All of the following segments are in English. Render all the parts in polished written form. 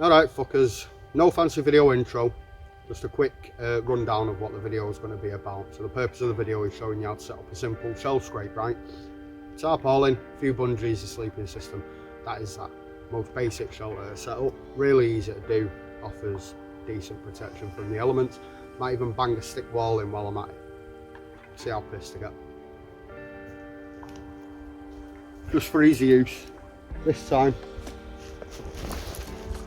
Alright fuckers, no fancy video intro, just a quick rundown of what the video is going to be about. So the purpose of the video is showing you how to set up a simple shell scrape, right? Tarpaulin, a few bungees, a sleeping system. That is that most basic shelter setup. Really easy to do, offers decent protection from the elements. Might even bang a stick wall in while I'm at it. See how pissed I get. Just for easy use, this time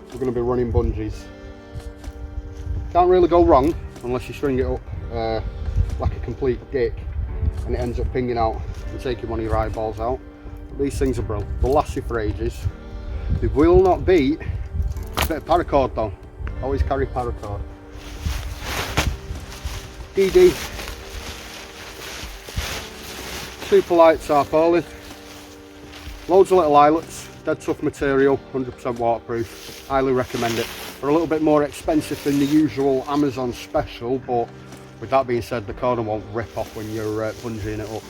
we're going to be running bungees. Can't really go wrong unless you string it up like a complete dick and it ends up pinging out and taking one of your eyeballs out. But these things are brilliant. They'll last you for ages. They will not beat a bit of paracord though. Always carry paracord. DD. Super light tarpaulin. Loads of little eyelets. Dead tough material, 100% waterproof. Highly recommend it. They're a little bit more expensive than the usual Amazon special, but with that being said, the corner won't rip off when you're bungeeing it up.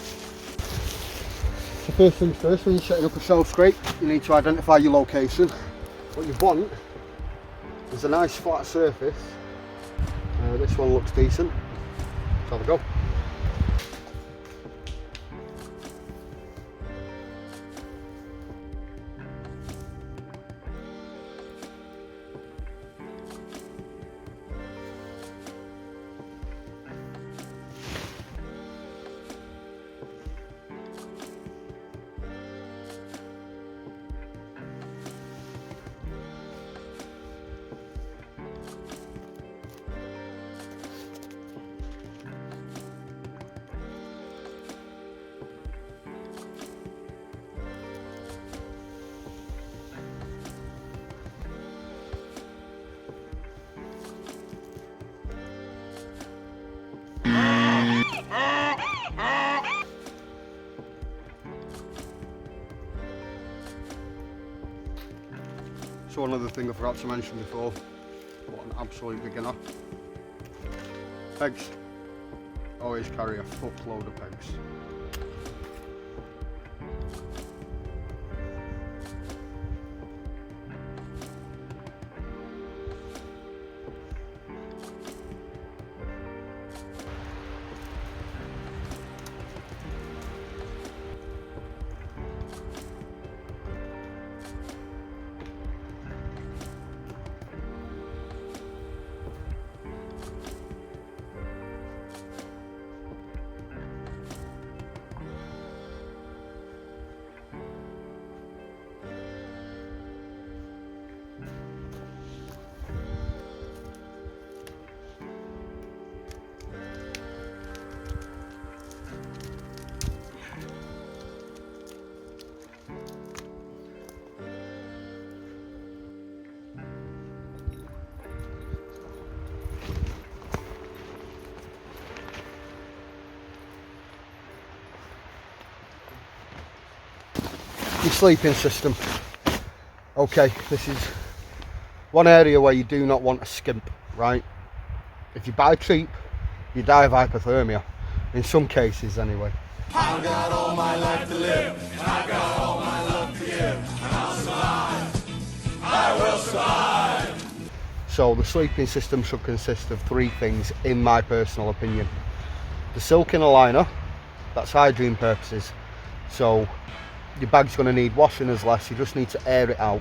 So first things first, when you're setting up a shell scrape, you need to identify your location. What you want is a nice flat surface. This one looks decent. Let's have a go. So one other thing I forgot to mention before, what an absolute beginner. Pegs. Always carry a fuckload of pegs. Your sleeping system. Okay, this is one area where you do not want to skimp, right? If you buy cheap, you die of hypothermia, in some cases anyway. I've got all my life to live, and I've got all my love to give, and I'll survive. I will survive. So the sleeping system should consist of three things, in my personal opinion. The silk inner liner, that's hygiene purposes. So your bag's going to need washing as less, you just need to air it out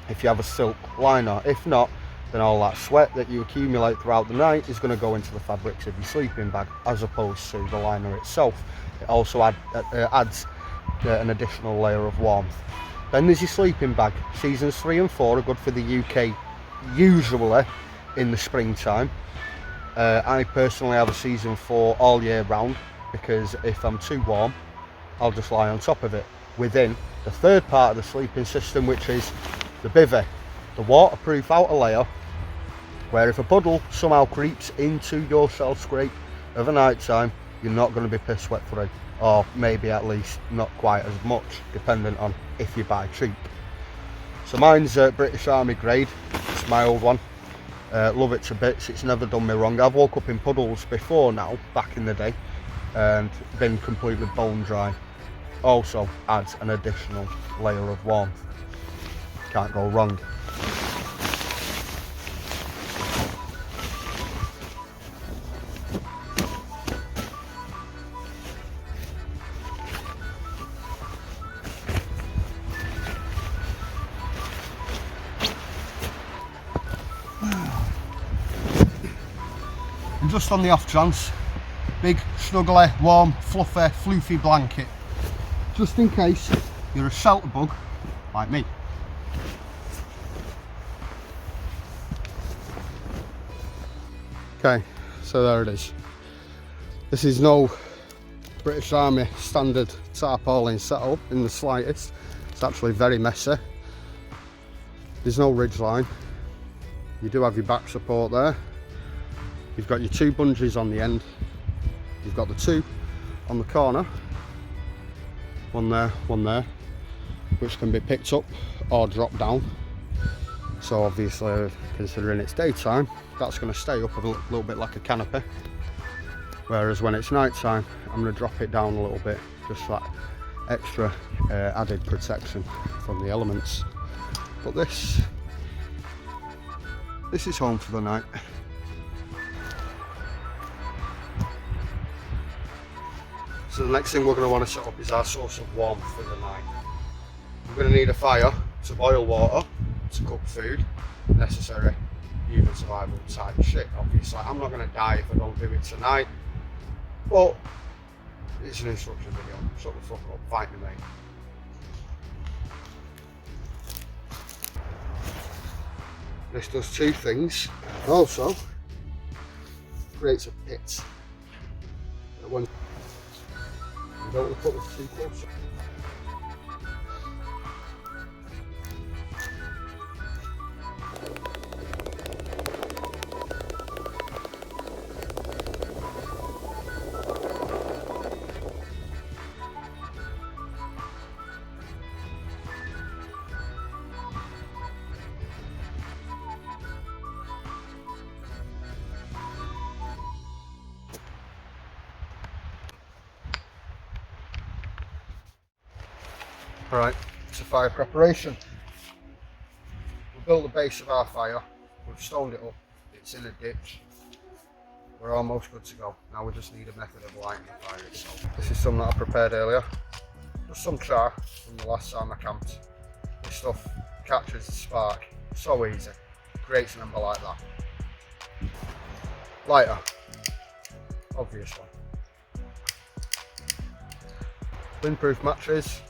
if you have a silk liner. If not, then all that sweat that you accumulate throughout the night is going to go into the fabrics of your sleeping bag as opposed to the liner itself. It also adds an additional layer of warmth. Then there's your sleeping bag. Seasons 3 and 4 are good for the UK usually in the springtime. I personally have a season 4 all year round because if I'm too warm, I'll just lie on top of it. Within the third part of the sleeping system, which is the bivvy, the waterproof outer layer, where if a puddle somehow creeps into your shell scrape of a night time, you're not going to be piss wet through, or maybe at least not quite as much, depending on if you buy cheap. So mine's British Army grade. It's my old one. Love it to bits. It's never done me wrong. I've woke up in puddles before now, back in the day, and been completely bone dry. Also adds an additional layer of warmth. Can't go wrong. And just on the off chance, big, snuggly, warm, fluffy, floofy blanket. Just in case you're a shelter bug like me. Okay, so there it is. This is no British Army standard tarpaulin setup in the slightest. It's actually very messy. There's no ridge line. You do have your back support there. You've got your 2 bungees on the end. You've got the 2 on the corner. One there, which can be picked up or dropped down. So obviously, considering it's daytime, that's going to stay up a little bit like a canopy. Whereas when it's night time, I'm going to drop it down a little bit, just that extra added protection from the elements. But this is home for the night. So the next thing we're going to want to set up is our source of warmth for the night. We're going to need a fire to boil water, to cook food, necessary human survival type shit. Obviously, I'm not going to die if I don't do it tonight, but it's an instruction video. Shut the fuck up, fight me, mate. This does 2 things. Also, creates a pit. When you don't want to put this too close. Right, to fire preparation. We've built the base of our fire, we've stoned it up, it's in a ditch. We're almost good to go. Now we just need a method of lighting the fire itself. This is some that I prepared earlier. Just some char from the last time I camped. This stuff catches the spark so easy. Creates an ember like that. Lighter, obviously. Windproof matches.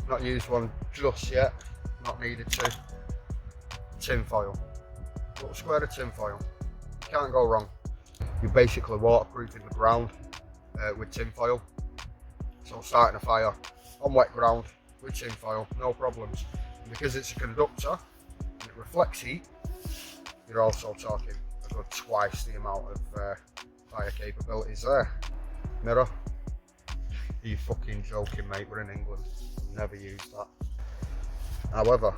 Not used one just yet, not needed to. Tin foil. Little square of tin foil. Can't go wrong. You're basically waterproofing the ground with tin foil. So starting a fire on wet ground with tin foil, no problems. And because it's a conductor and it reflects heat, you're also talking a good twice the amount of fire capabilities there. Mirror. Are you fucking joking, mate? We're in England. Never used that. However,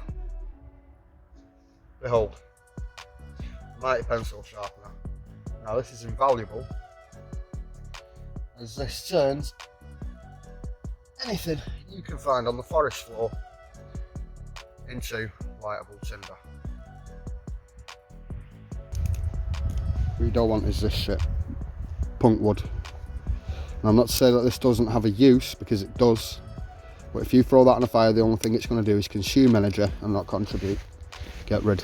behold, mighty pencil sharpener. Now this is invaluable, as this turns anything you can find on the forest floor into lightable tinder. What you don't want is this shit, punk wood. Now, I'm not to say that this doesn't have a use, because it does. But if you throw that on a fire, the only thing it's going to do is consume energy and not contribute. Get rid.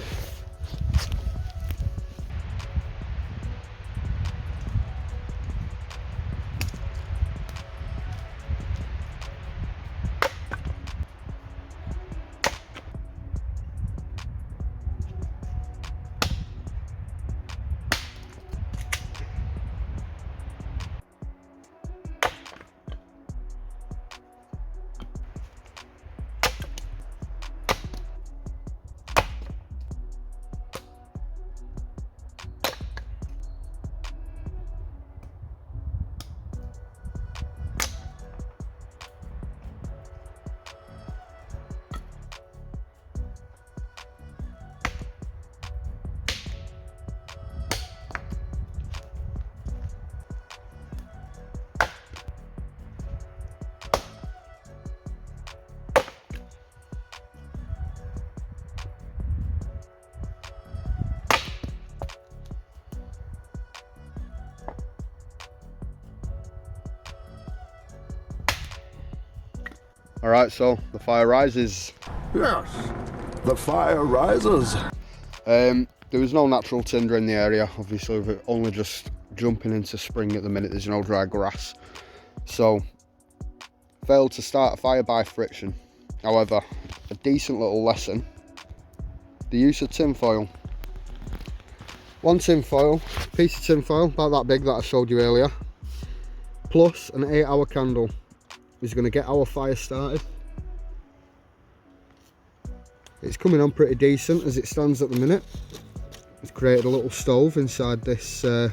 Alright, so the fire rises. Yes, the fire rises. The there was no natural tinder in the area. Obviously, we're only just jumping into spring at the minute. There's no dry grass. So, failed to start a fire by friction. However, a decent little lesson, the use of tin foil. One tin foil, piece of tin foil, about that big that I showed you earlier, plus an 8-hour candle is going to get our fire started. It's coming on pretty decent as it stands at the minute. It's created a little stove inside this bit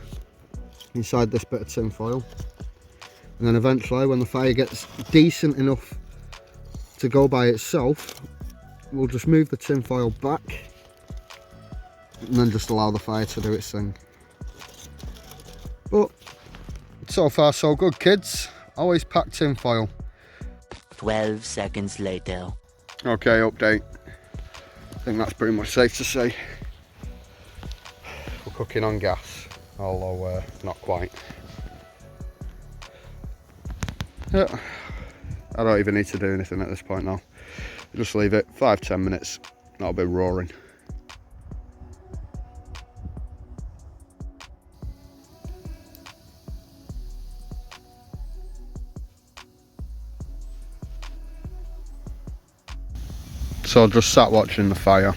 of tin foil, and then eventually when the fire gets decent enough to go by itself, we'll just move the tin foil back and then just allow the fire to do its thing. But so far so good, kids. Always pack tin foil. 12 seconds later. Okay, update. I think that's pretty much safe to say. We're cooking on gas, although not quite. Yeah, I don't even need to do anything at this point now. Just leave it 5-10 minutes, that'll be roaring. So I just sat watching the fire,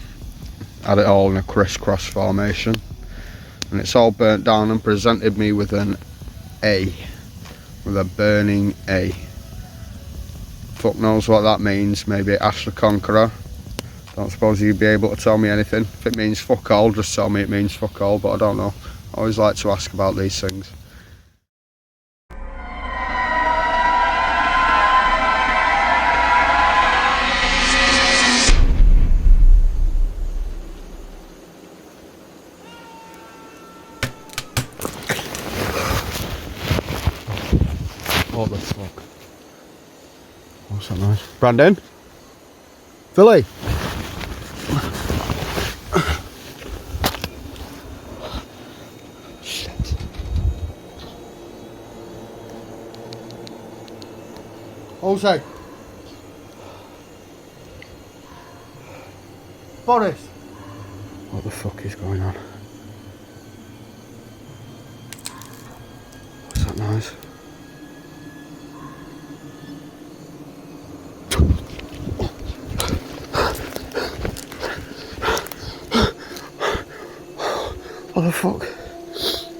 had it all in a crisscross formation, and it's all burnt down and presented me with an A, with a burning A. Fuck knows what that means. Maybe Ash the Conqueror. Don't suppose you'd be able to tell me anything. If it means fuck all, just tell me it means fuck all, but I don't know. I always like to ask about these things. What the fuck? What's that noise? Brandon? Philly? Shit. Jose? Boris? What the fuck is going on? What's that noise? What the fuck?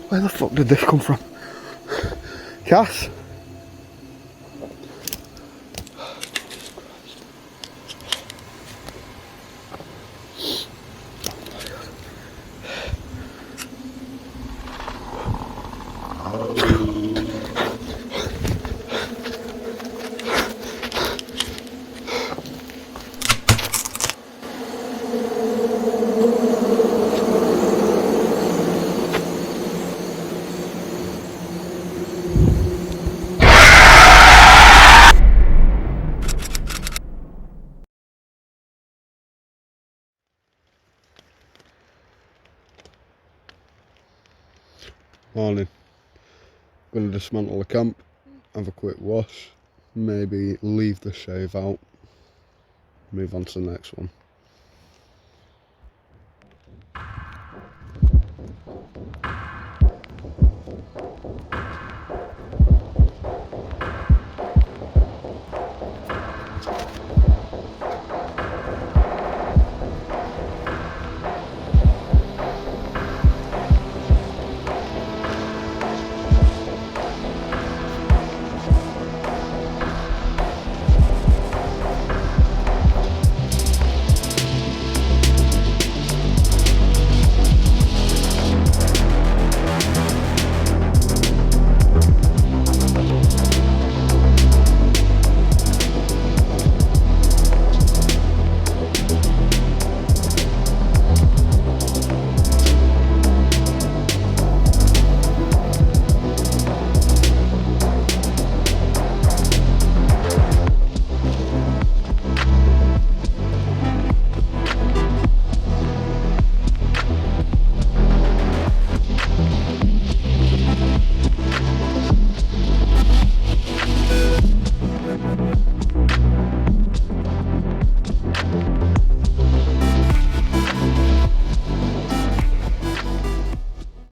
Where the fuck did this come from? Cass? Morning. Gonna dismantle the camp, have a quick wash, maybe leave the shave out, move on to the next one.